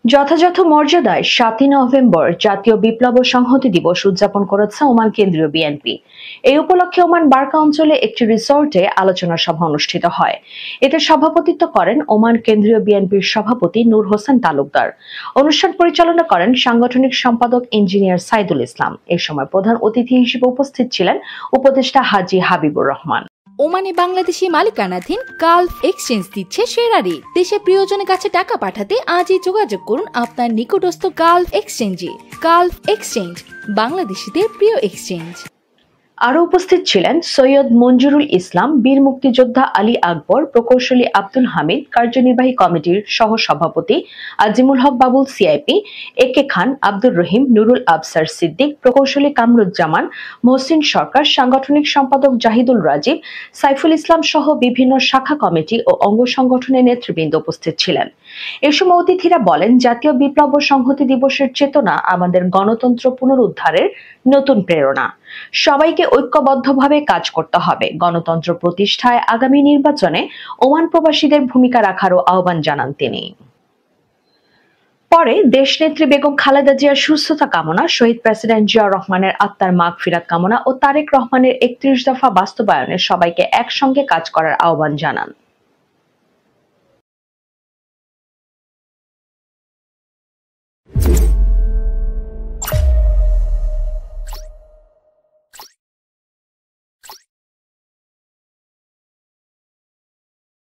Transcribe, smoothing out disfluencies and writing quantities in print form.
যথাযথ মর্যাদায় ৭ই নভেম্বর জাতীয় বিপ্লব ও সংহতি দিবস উদযাপন করেছে ওমান কেন্দ্রীয় বিএনপি। এই উপলক্ষে ওমান বারকা অঞ্চলে একটি রিসোর্টে আলোচনা সভা অনুষ্ঠিত হয়। এতে সভাপতিত্ব করেন ওমান কেন্দ্রীয় বিএনপির সভাপতি নূর হোসেন তালুকদার। অনুষ্ঠান পরিচালনা করেন সাংগঠনিক সম্পাদক ইঞ্জিনিয়ার সাইদুল ইসলাম। এ সময় প্রধান অতিথি হিসেবে উপস্থিত ছিলেন উপদেষ্টা হাজী হাবিবুর রহমান। ওমানে বাংলাদেশি মালিকানাধীন গালফ এক্সচেঞ্জ দিচ্ছে সেরা রেট। দেশে প্রিয়জনের কাছে টাকা পাঠাতে আজই যোগাযোগ করুন আপনার নিকটস্থ গালফ এক্সচেঞ্জে। গালফ এক্সচেঞ্জ, বাংলাদেশিদের প্রিয় এক্সচেঞ্জ। আরো উপস্থিত ছিলেন সৈয়দ মঞ্জুরুল ইসলাম, বীর মুক্তিযোদ্ধা আলী আকবর, প্রকৌশলী আব্দুল হামিদ, কার্যনির্বাহী কমিটির সহ সভাপতি আজিমুল হক বাবুল সিআইপি, একে খান, আব্দুর রহিম, নুরুল আবসার সিদ্দিক, প্রকৌশলী কামরুজ্জামান, মহসিন সরকার, সাংগঠনিক সম্পাদক জাহিদুল রাজীব, সাইফুল ইসলাম সহ বিভিন্ন শাখা কমিটি ও অঙ্গ সংগঠনের নেতৃবৃন্দ উপস্থিত ছিলেন। এ সময় অতিথিরা বলেন, জাতীয় বিপ্লব ও সংহতি দিবসের চেতনা আমাদের গণতন্ত্র পুনরুদ্ধারের নতুন প্রেরণা। সবাইকে ঐক্যবদ্ধভাবে কাজ করতে হবে। গণতন্ত্র প্রতিষ্ঠায় আগামী নির্বাচনে ওমান প্রবাসীদের ভূমিকা রাখারও আহ্বান জানান তিনি। পরে দেশনেত্রী বেগম খালেদা জিয়ার সুস্থতা কামনা, শহীদ প্রেসিডেন্ট জিয়াউর রহমানের আত্মার মাগফিরাত কামনা ও তারেক রহমানের ৩১ দফা বাস্তবায়নে সবাইকে একসঙ্গে কাজ করার আহ্বান জানান।